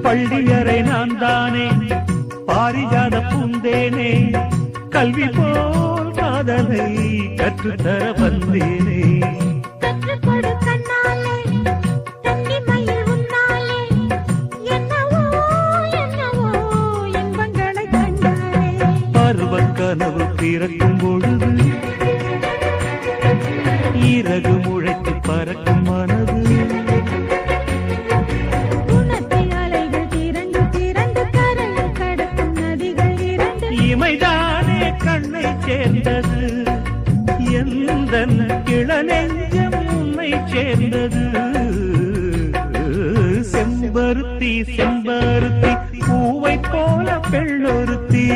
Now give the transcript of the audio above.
பள்ளியறை நான் தானே பாரிஜாத பூந்தேனே கல்வி போல் காதலை கற்றுத்தர வந்தேனே கனவு பிறக்கும் பொழுது இறகு முளைத்து பறக்கும் மனது இமைதானே கண்ணை சேர்ந்தது எந்த கிளநெஞ்சம் உன்னை சேர்ந்தது செம்பருத்தி செம்பருத்தி பூவை போல பெண்ணொருத்தி